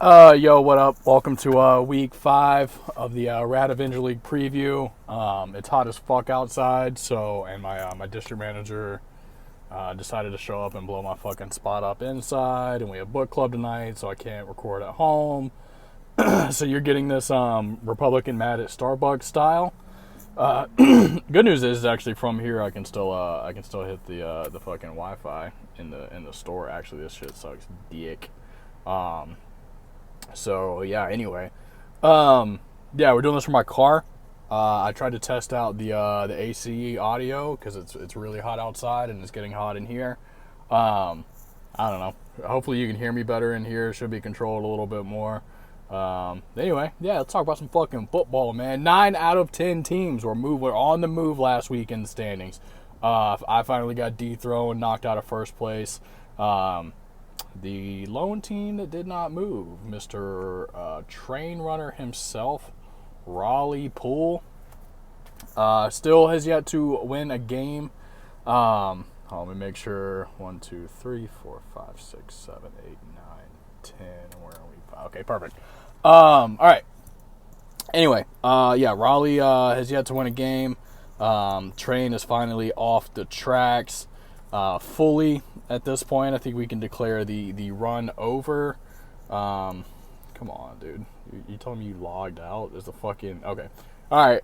Yo, what up? Welcome to week 5 of the Avenger League preview. It's hot as fuck outside, and my district manager decided to show up and blow my fucking spot up inside, and we have book club tonight, so I can't record at home. So you're getting this Republican mad at Starbucks style. Good news is actually from here I can still hit the fucking Wi-Fi in the store. Actually, this shit sucks dick. So yeah, anyway, yeah, we're doing this for my car. I tried to test out the AC audio because it's really hot outside and it's getting hot in here. I don't know. Hopefully you can hear me better in here. It should be controlled a little bit more. Anyway, yeah, let's talk about some fucking football, man. 9 out of 10 teams were on the move last week in the standings. I finally got dethroned, knocked out of first place. The lone team that did not move, Mr. Train Runner himself, Raleigh Pool, still has yet to win a game. Let me make sure. 1, 2, 3, 4, 5, 6, 7, 8, 9, 10. Where are we? Okay, perfect. All right. Anyway, yeah, Raleigh has yet to win a game. Train is finally off the tracks fully. At this point, I think we can declare the run over. Come on, dude. You told me you logged out. There's the fucking... Okay. All right.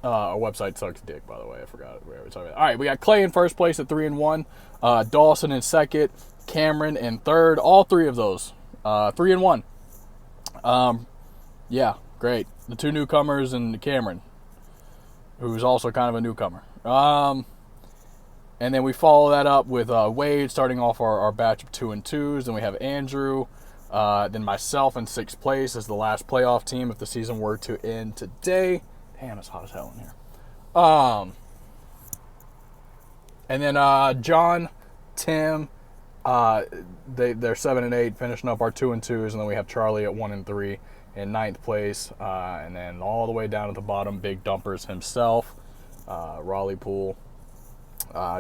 Our website sucks dick, by the way. I forgot. All right, we got Clay in first place at 3-1. Dawson in second. Cameron in third. All three of those. 3-1. Yeah, great. The two newcomers and Cameron, who's also kind of a newcomer. And then we follow that up with Wade starting off our batch of 2 and 2s. Then we have Andrew, then myself in 6th place as the last playoff team if the season were to end today. Damn, it's hot as hell in here. And then John, Tim, they're 7 and 8, finishing up our 2 and 2s. And then we have Charlie at 1 and 3 in 9th place. And then all the way down at the bottom, Big Dumpers himself, Raleigh Pool.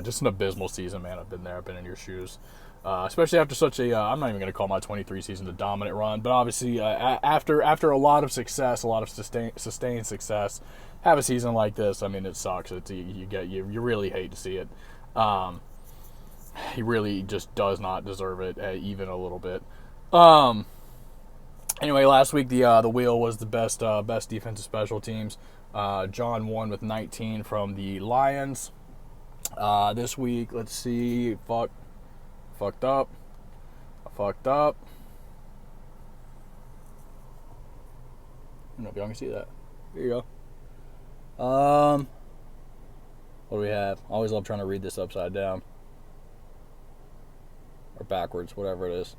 Just an abysmal season, man. I've been there. I've been in your shoes. Especially after such a, I'm not even going to call my 23 season a dominant run, but obviously after a lot of success, a lot of sustained success, have a season like this, I mean, it sucks. You really hate to see it. He really just does not deserve it, even a little bit. Anyway, last week the wheel was the best defensive special teams. John won with 19 from the Lions. This week, let's see. Fucked up. I don't know if y'all can see that. Here you go. What do we have? I always love trying to read this upside down. Or backwards, whatever it is.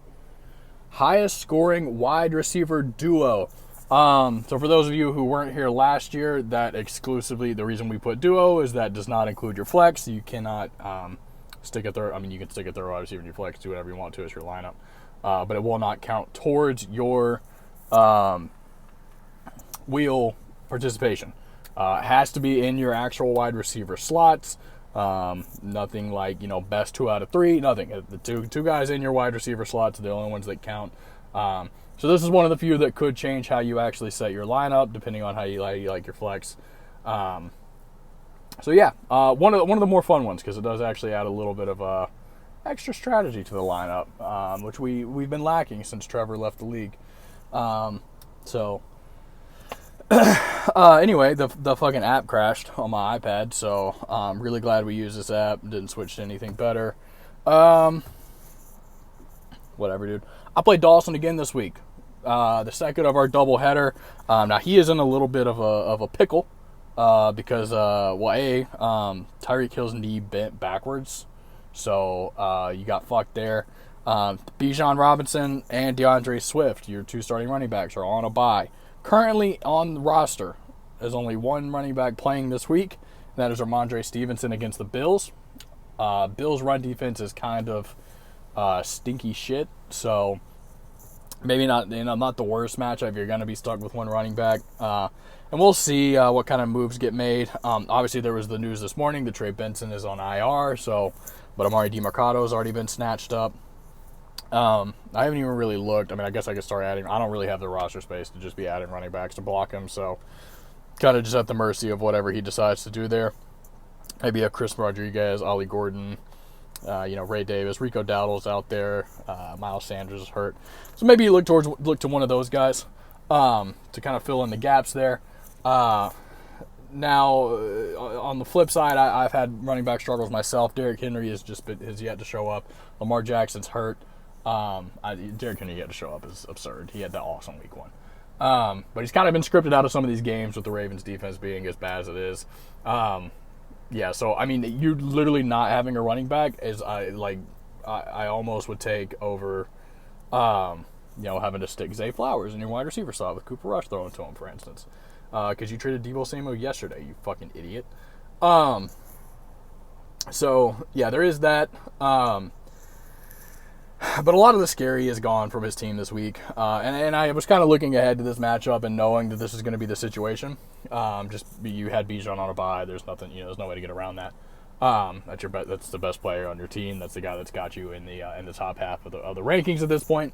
Highest scoring wide receiver duo. So for those of you who weren't here last year, that exclusively, the reason we put duo is that does not include your flex. You cannot stick a third. I mean, you can stick a third wide receiver in your flex, do whatever you want to as your lineup, but it will not count towards your wheel participation. It has to be in your actual wide receiver slots. Nothing like, best 2 out of 3. Nothing. The two guys in your wide receiver slots are the only ones that count. So this is one of the few that could change how you actually set your lineup, depending on how you like your flex. So yeah, one of the more fun ones because it does actually add a little bit of extra strategy to the lineup, which we've been lacking since Trevor left the league. Anyway, the fucking app crashed on my iPad, so I'm really glad we used this app. Didn't switch to anything better. Whatever, dude. I played Dawson again this week. The second of our doubleheader. Now he is in a little bit of a pickle because Tyreek Hill's knee bent backwards, so you got fucked there. Bijan Robinson and DeAndre Swift, your 2 starting running backs, are on a bye. Currently on the roster, there's only one running back playing this week, and that is Ramondre Stevenson against the Bills. Bills' run defense is kind of stinky shit, so maybe not the worst matchup. You're going to be stuck with one running back, and we'll see what kind of moves get made. Obviously, there was the news this morning that Trey Benson is on IR, but Amari DiMercado has already been snatched up. I haven't even really looked. I mean, I guess I could start adding. I don't really have the roster space to just be adding running backs to block him, so kind of just at the mercy of whatever he decides to do there. Maybe a Chris Rodriguez, Ollie Gordon, Ray Davis, Rico Dowdle's out there. Miles Sanders is hurt, so maybe you look to one of those guys to kind of fill in the gaps there. Now, on the flip side, I've had running back struggles myself. Derrick Henry has yet to show up. Lamar Jackson's hurt. Derrick Henry yet to show up is absurd. He had that awesome week 1. But he's kind of been scripted out of some of these games with the Ravens defense being as bad as it is. So I mean, you literally not having a running back is I almost would take over, having to stick Zay Flowers in your wide receiver slot with Cooper Rush throwing to him, for instance, because you traded Deebo Samuel yesterday, you fucking idiot. So yeah, there is that. But a lot of the scary is gone from his team this week. And I was kind of looking ahead to this matchup and knowing that this is going to be the situation. You had Bijan on a bye. There's nothing, there's no way to get around that. That's the best player on your team. That's the guy that's got you in the top half of the rankings at this point.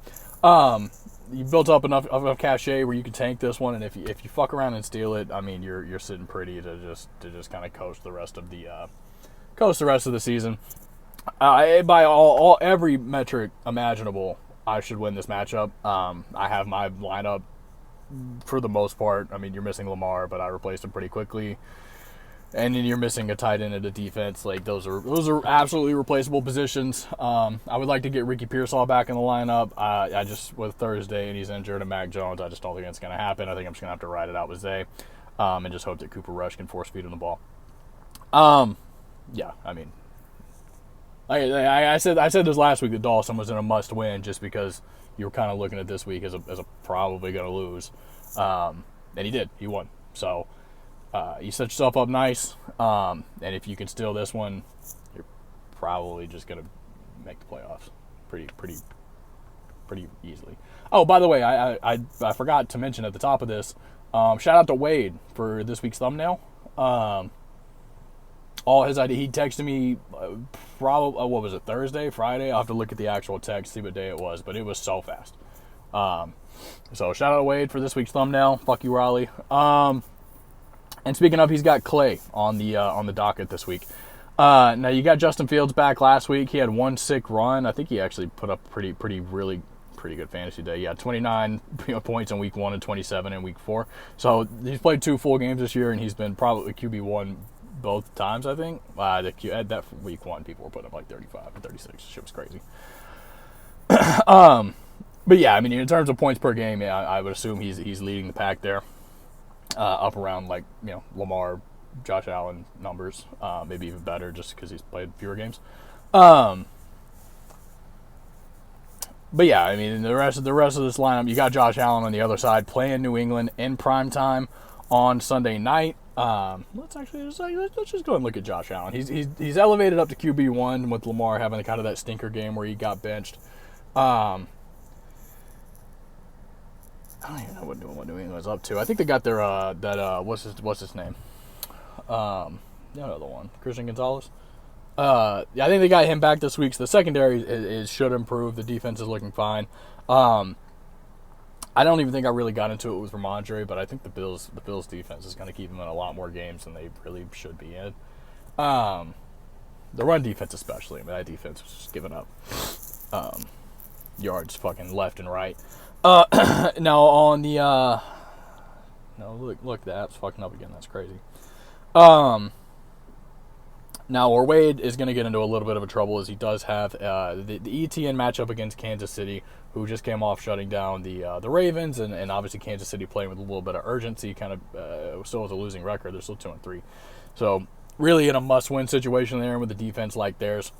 You've built up enough cachet where you can tank this one, and if you fuck around and steal it, I mean, you're sitting pretty to just kind of coast the rest of the season. By every metric imaginable, I should win this matchup. I have my lineup for the most part. I mean, you're missing Lamar, but I replaced him pretty quickly. And then you're missing a tight end and a defense. Like those are absolutely replaceable positions. I would like to get Ricky Pearsall back in the lineup. I just with Thursday and he's injured and Mac Jones, I just don't think it's going to happen. I think I'm just going to have to ride it out with Zay, and just hope that Cooper Rush can force feed him the ball. Yeah, I mean. I said this last week that Dawson was in a must win just because you were kind of looking at this week as a probably going to lose, and he did. He won. So you set yourself up nice, and if you can steal this one, you're probably just going to make the playoffs pretty easily. Oh, by the way, I forgot to mention at the top of this. Shout out to Wade for this week's thumbnail. All his idea. He texted me probably, what was it, Thursday, Friday? I'll have to look at the actual text, see what day it was, but it was so fast. So shout out to Wade for this week's thumbnail. Fuck you, Raleigh. And speaking of, he's got Clay on the docket this week. Now you got Justin Fields back last week. He had one sick run. I think he actually put up really good fantasy day. Yeah, 29 points in week 1 and 27 in week 4. So he's played 2 full games this year, and he's been probably QB1 both times, I think. At that week 1, people were putting up like 35 and 36. Shit was crazy. But yeah, I mean, in terms of points per game, yeah, I would assume he's leading the pack there, up around Lamar, Josh Allen numbers, maybe even better just because he's played fewer games. But yeah, I mean, the rest of this lineup, you got Josh Allen on the other side playing New England in prime time on Sunday night. Let's just go and look at Josh Allen. He's elevated up to QB1 with Lamar having kind of that stinker game where he got benched. I don't even know what New England's up to. I think they got their what's his name? The other one, Christian Gonzalez. Yeah, I think they got him back this week. So the secondary should improve. The defense is looking fine. I don't even think I really got into it with Ramondre, but I think the Bills defense is going to keep him in a lot more games than they really should be in. The run defense especially. I mean, that defense was just giving up yards fucking left and right. Now on the look, the app's fucking up again. That's crazy. Now, where Wade is going to get into a little bit of a trouble is he does have the ETN matchup against Kansas City, who just came off shutting down the Ravens, and obviously Kansas City playing with a little bit of urgency, kind of still with a losing record. They're still 2-3. So really in a must-win situation there with a defense like theirs.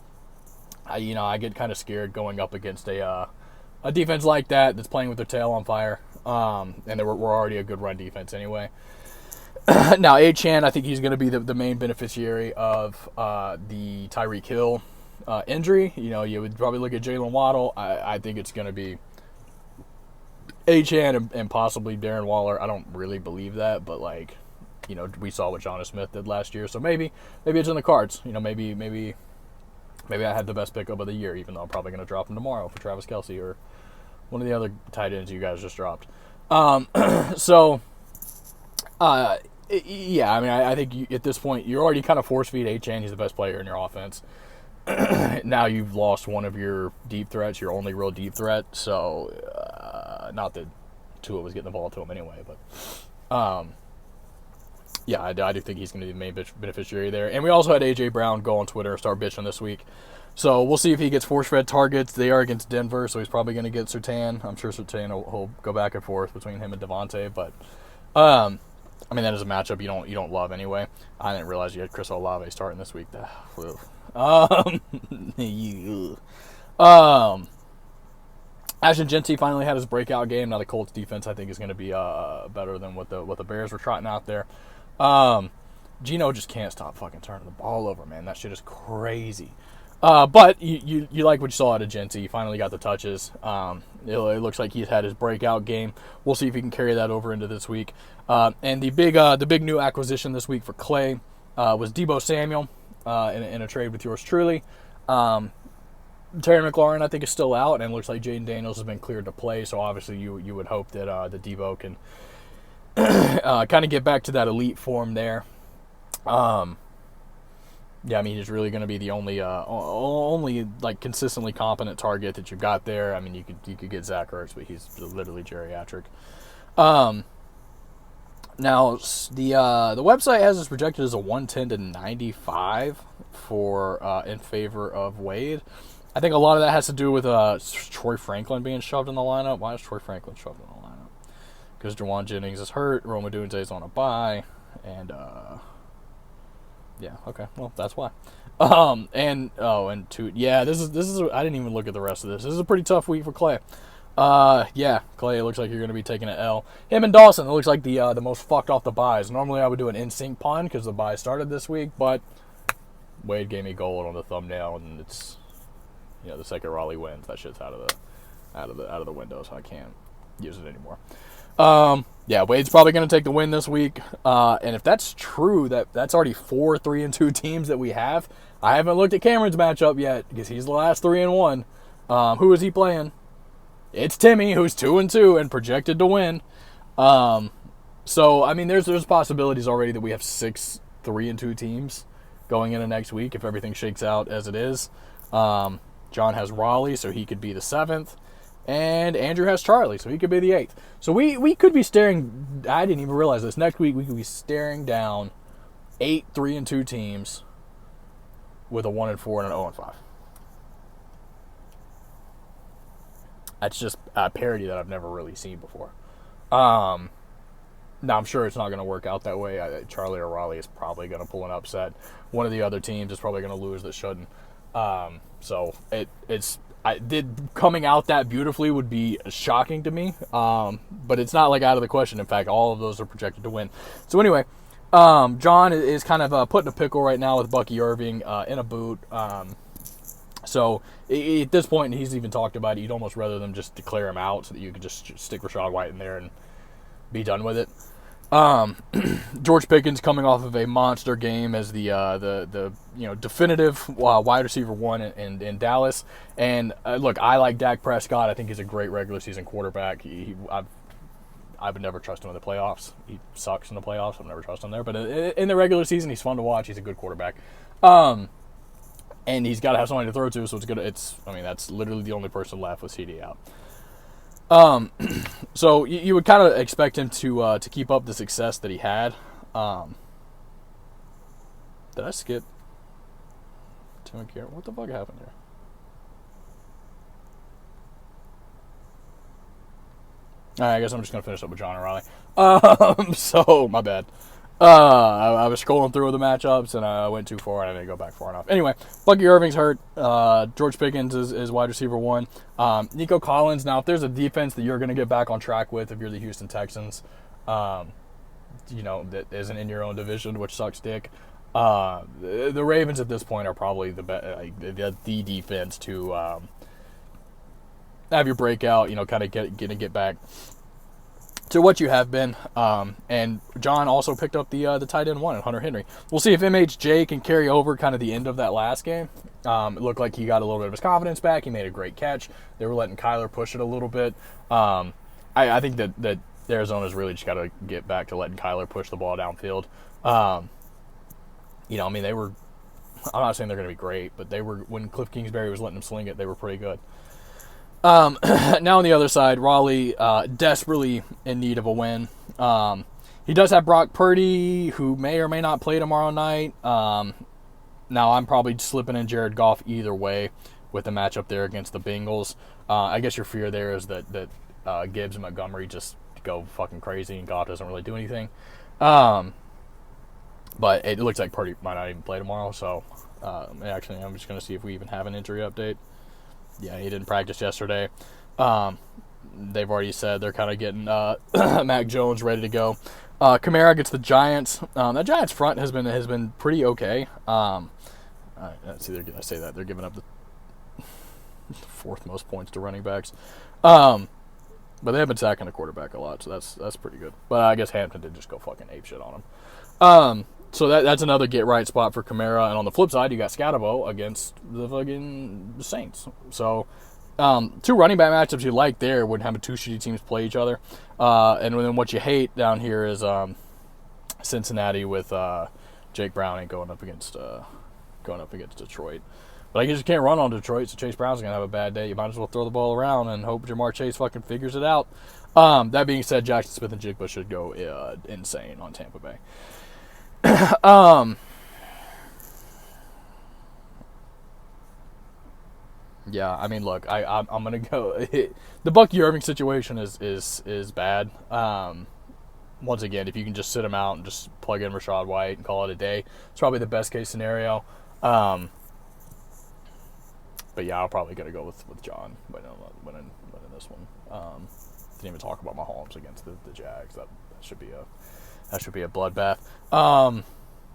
I get kind of scared going up against a defense like that that's playing with their tail on fire, and we're already a good run defense anyway. Now, Achane, I think he's going to be the main beneficiary of the Tyreek Hill injury. You would probably look at Jalen Waddle. I think it's going to be Achane and possibly Darren Waller. I don't really believe that, but we saw what Jonas Smith did last year, so maybe it's in the cards. Maybe Maybe I had the best pickup of the year, even though I'm probably going to drop him tomorrow for Travis Kelce or one of the other tight ends you guys just dropped. So, yeah, I mean, I think at this point, you're already kind of force-feed Achane. He's the best player in your offense. Now you've lost one of your deep threats, your only real deep threat. So, not that Tua was getting the ball to him anyway, but yeah, I do think he's going to be the main beneficiary there. And we also had A.J. Brown go on Twitter and start bitching this week. So we'll see if he gets force-fed targets. They are against Denver, so he's probably going to get Surtain. I'm sure Surtain will go back and forth between him and Devontae. But, I mean, that is a matchup you don't love anyway. I didn't realize you had Chris Olave starting this week. Ashton Jeanty finally had his breakout game. Now the Colts defense, I think, is going to be better than what the Bears were trotting out there. Geno just can't stop fucking turning the ball over, man. That shit is crazy. But you like what you saw out of Jeanty. He finally got the touches. It looks like he's had his breakout game. We'll see if he can carry that over into this week. And the big new acquisition this week for Clay was Deebo Samuel in a trade with yours truly. Terry McLaurin, I think, is still out, and it looks like Jaden Daniels has been cleared to play. So obviously, you would hope that the Deebo can kind of get back to that elite form there. Yeah, I mean, he's really going to be the only like consistently competent target that you've got there. I mean, you could get Zach Ertz, but he's literally geriatric. Now the website has this projected as a 110 to 95 for in favor of Wade. I think a lot of that has to do with Troy Franklin being shoved in the lineup. Why is Troy Franklin shoved in the lineup? Because Jawan Jennings is hurt, Roma Dunze's on a bye, and yeah, okay, well, that's why. This is I didn't even look at the rest of this. This is a pretty tough week for Clay. Yeah, Clay, it looks like you're going to be taking an L. Him and Dawson, it looks like the most fucked off the buys. Normally I would do an in-sync pun because the buy started this week, but Wade gave me gold on the thumbnail, and it's, the second Raleigh wins, that shit's out of the window, so I can't use it anymore. Yeah, Wade's probably going to take the win this week. And if that's true, that's already 4 3-2 teams that we have. I haven't looked at Cameron's matchup yet because he's the last 3-1. Who is he playing? It's Timmy, who's 2-2 and projected to win. So I mean, there's possibilities already that we have 6 3-2 teams going into next week if everything shakes out as it is. John has Raleigh, so he could be the 7th. And Andrew has Charlie, so he could be the 8th. So we could be staring, I didn't even realize this, next week we could be staring down 8 3-2 teams with a 1-4 and an 0-5. That's just a parity that I've never really seen before. Now, I'm sure it's not going to work out that way. Charlie or Raleigh is probably going to pull an upset. One of the other teams is probably going to lose that shouldn't. So it's coming out that beautifully would be shocking to me, but it's not like out of the question. In fact, all of those are projected to win. So anyway, John is kind of put in a pickle right now with Bucky Irving in a boot. So at this point, he's even talked about it, you'd almost rather them just declare him out so that you could just stick Rachaad White in there and be done with it. George Pickens coming off of a monster game as the definitive wide receiver one in Dallas. And look, I like Dak Prescott. I think he's a great regular season quarterback. I would never trust him in the playoffs. He sucks in the playoffs. I've never trust him there. But in the regular season, he's fun to watch. He's a good quarterback. And he's got to have somebody to throw to. So that's literally the only person left with CD out. So you would kind of expect him to keep up the success that he had. Did I skip Tim and Karen? What the fuck happened here? All right, I guess I'm just gonna finish up with John and Raleigh. So my bad. I was scrolling through the matchups and I went too far and I didn't go back far enough. Anyway, Bucky Irving's hurt. George Pickens is wide receiver 1. Nico Collins. Now, if there's a defense that you're going to get back on track with, if you're the Houston Texans, that isn't in your own division, which sucks dick. The Ravens at this point are probably the defense to have your breakout. Kind of get back to what you have been. And John also picked up the tight end 1 and Hunter Henry. We'll see if MHJ can carry over kind of the end of that last game It looked like he got a little bit of his confidence back. He made a great catch. They were letting Kyler push it a little bit. I think that Arizona's really just got to get back to letting Kyler push the ball downfield. You know, I mean, they were. I'm not saying they're going to be great, but they were, when Cliff Kingsbury was letting them sling it, they were pretty good. Now on the other side, Raleigh desperately in need of a win. He does have Brock Purdy, who may or may not play tomorrow night. Now I'm probably slipping in Jared Goff either way with the matchup there against the Bengals. I guess your fear there is that Gibbs and Montgomery just go fucking crazy and Goff doesn't really do anything. But it looks like Purdy might not even play tomorrow, so actually I'm just going to see if we even have an injury update. Yeah, he didn't practice yesterday. They've already said they're kind of getting Mac Jones ready to go. Kamara against the Giants. That Giants front has been pretty okay. Let's see, they're going to say that. They're giving up the fourth most points to running backs. But they have been sacking the quarterback a lot, so that's pretty good. But I guess Hampton did just go fucking ape shit on him. So that's another get right spot for Kamara. And on the flip side, you got Scatabo against the fucking Saints. So two running back matchups you like there when having two shitty teams play each other. And then what you hate down here is Cincinnati with Jake Browning going up against Detroit. But I guess you can't run on Detroit, so Chase Brown's going to have a bad day. You might as well throw the ball around and hope Jamar Chase fucking figures it out. That being said, Jackson Smith and Jigba should go insane on Tampa Bay. Yeah, I mean, look, I'm gonna go. The Bucky Irving situation is bad. Once again, if you can just sit him out and just plug in Rachaad White and call it a day, it's probably the best case scenario. But yeah, I'm probably gonna go with John winning this one. Didn't even talk about Mahomes against the Jags. That should be a bloodbath.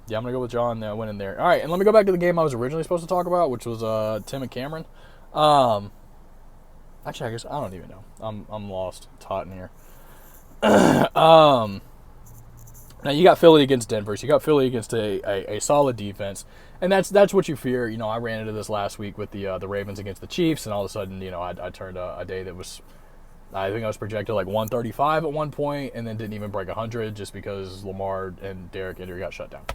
Yeah, I'm gonna go with John winning there. All right, and let me go back to the game I was originally supposed to talk about, which was Tim and Cameron. Actually, I guess I don't even know. I'm lost, taught in here. Now you got Philly against Denver. So you got Philly against a solid defense, and that's what you fear. You know, I ran into this last week with the Ravens against the Chiefs, and all of a sudden, you know, I turned a day that was, I think I was projected like 135 at one point, and then didn't even break 100 just because Lamar and Derrick Henry got shut down.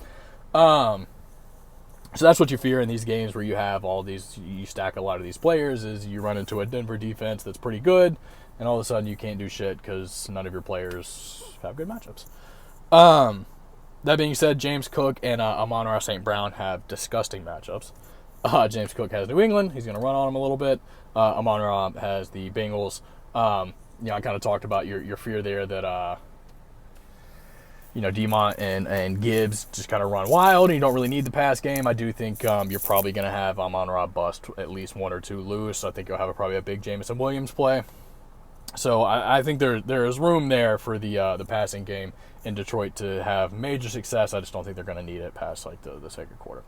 So that's what you fear in these games where you have all these, you stack a lot of these players, is you run into a Denver defense that's pretty good, and all of a sudden you can't do shit because none of your players have good matchups. That being said, James Cook and Amon-Ra St. Brown have disgusting matchups. James Cook has New England. He's going to run on them a little bit. Amon-Ra has the Bengals. I kind of talked about your fear there that, Demont and Gibbs just kind of run wild, and you don't really need the pass game. I do think you're probably going to have Amon-Ra bust at least one or two loose. I think you'll have probably a big Jameson Williams play. So I think there is room there for the passing game in Detroit to have major success. I just don't think they're going to need it past like the second quarter.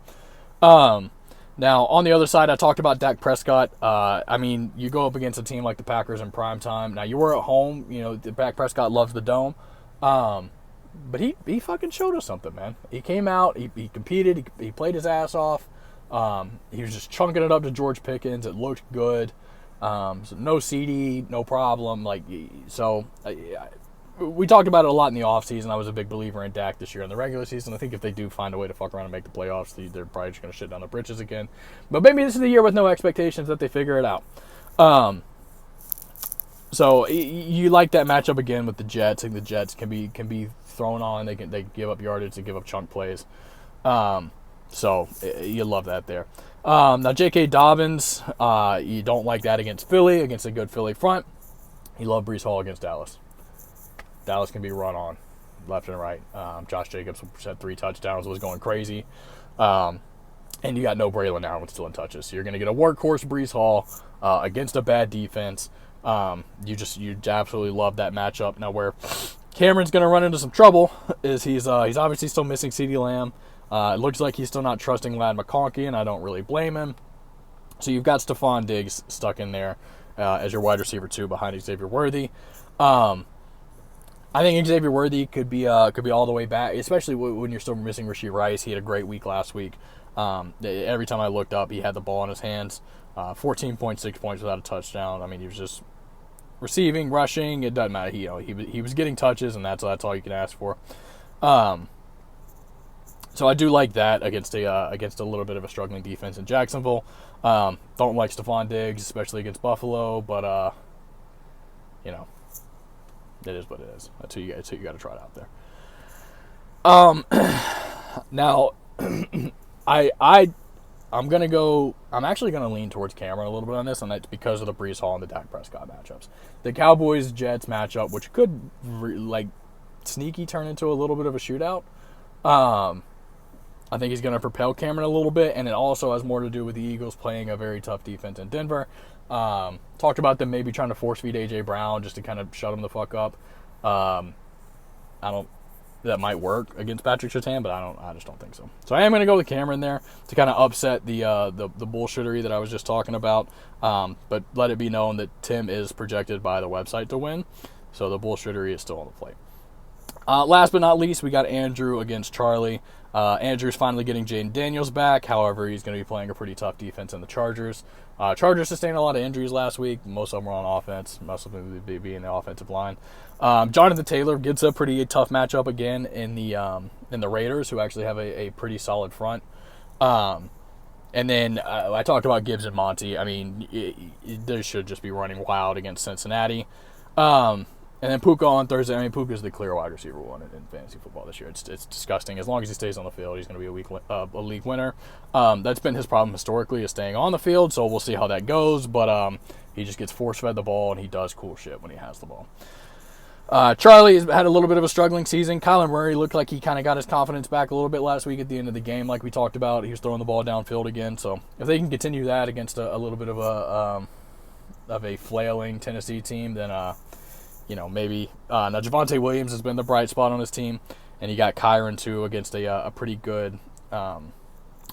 Now, on the other side, I talked about Dak Prescott. I mean, you go up against a team like the Packers in prime time. Now, you were at home. You know, Dak Prescott loves the Dome. But he fucking showed us something, man. He came out. He competed. He played his ass off. He was just chunking it up to George Pickens. It looked good. So no CD, no problem. We talked about it a lot in the offseason. I was a big believer in Dak this year in the regular season. I think if they do find a way to fuck around and make the playoffs, they're probably just going to shit down the britches again. But maybe this is the year with no expectations that they figure it out. So you like that matchup again with the Jets. I think the Jets can be thrown on. They give up yardage, they give up chunk plays. So you love that there. Now J.K. Dobbins, you don't like that against Philly, against a good Philly front. You love Breece Hall against Dallas. Dallas can be run on left and right. Josh Jacobs had 3 touchdowns, was going crazy. And you got no Braylon Allen still in touches. So you're going to get a workhorse Breece Hall against a bad defense. You absolutely love that matchup. Now where Cameron's going to run into some trouble is he's obviously still missing CeeDee Lamb. It looks like he's still not trusting Ladd McConkey, and I don't really blame him. So you've got Stephon Diggs stuck in there as your wide receiver 2 behind Xavier Worthy. I think Xavier Worthy could be all the way back, especially when you're still missing Rashee Rice. He had a great week last week. Every time I looked up, he had the ball in his hands. 14.6 points without a touchdown. I mean, he was just receiving, rushing. It doesn't matter. He was getting touches, and that's all you can ask for. So I do like that against a little bit of a struggling defense in Jacksonville. Don't like Stephon Diggs, especially against Buffalo, but you know, it is what it is. That's who you got to try it out there. Now, I'm actually gonna lean towards Cameron a little bit on this, and that's because of the Breece Hall and the Dak Prescott matchups. The Cowboys Jets matchup, which could sneaky turn into a little bit of a shootout. I think he's going to propel Cameron a little bit, and it also has more to do with the Eagles playing a very tough defense in Denver. Talked about them maybe trying to force feed A.J. Brown just to kind of shut him the fuck up. That might work against Patrick Surtain, but I just don't think so. So I am going to go with Cameron there to kind of upset the bullshittery that I was just talking about. But let it be known that Tim is projected by the website to win, so the bullshittery is still on the plate. Last but not least, we got Andrew against Charlie. Andrew's finally getting Jaden Daniels back. However, he's going to be playing a pretty tough defense in the Chargers. Chargers sustained a lot of injuries last week. Most of them were on offense. Most of them would be in the offensive line. Jonathan Taylor gets a pretty tough matchup again in the Raiders, who actually have a pretty solid front. And then I talked about Gibbs and Monty. I mean, they should just be running wild against Cincinnati. And then Puka on Thursday. I mean, Puka's the clear wide receiver one in fantasy football this year. It's disgusting. As long as he stays on the field, he's going to be a league winner. That's been his problem historically, is staying on the field. So we'll see how that goes. But he just gets force-fed the ball, and he does cool shit when he has the ball. Charlie has had a little bit of a struggling season. Kyler Murray looked like he kind of got his confidence back a little bit last week at the end of the game, like we talked about. He was throwing the ball downfield again. So if they can continue that against a little bit of a flailing Tennessee team, then maybe. Now, Javonte Williams has been the bright spot on his team, and you got Kyron, too, against a pretty good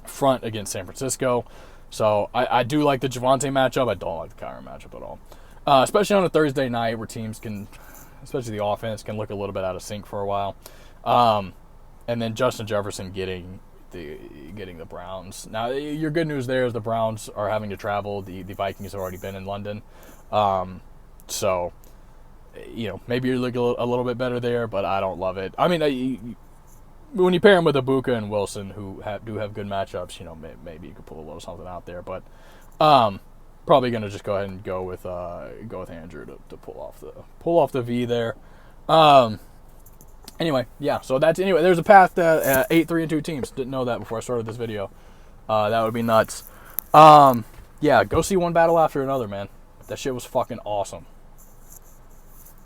front against San Francisco. So I do like the Javonte matchup. I don't like the Kyron matchup at all. Especially on a Thursday night where teams can, especially the offense, can look a little bit out of sync for a while. And then Justin Jefferson getting the Browns. Now, your good news there is the Browns are having to travel. The Vikings have already been in London. So maybe you're looking a little bit better there, but I don't love it. I mean, when you pair him with Ibuka and Wilson, who do have good matchups, maybe you could pull a little something out there. But probably going to just go ahead and go with Andrew to pull off the V there. Anyway, yeah. So there's a path to 8-3-2 teams. Didn't know that before I started this video. That would be nuts. Yeah, go see one battle after another, man. That shit was fucking awesome.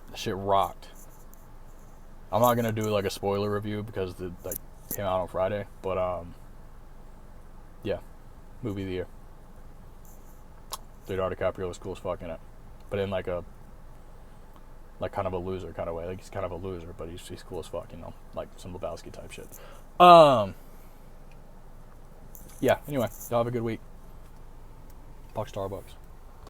That shit rocked. I'm not gonna do like a spoiler review because it came out on Friday, but yeah, movie of the year. Leonardo DiCaprio was cool as fuck in it, but in like kind of a loser kind of way. Like he's kind of a loser, but he's cool as fuck, like some Lebowski type shit. Yeah. Anyway, y'all have a good week. Fuck Starbucks.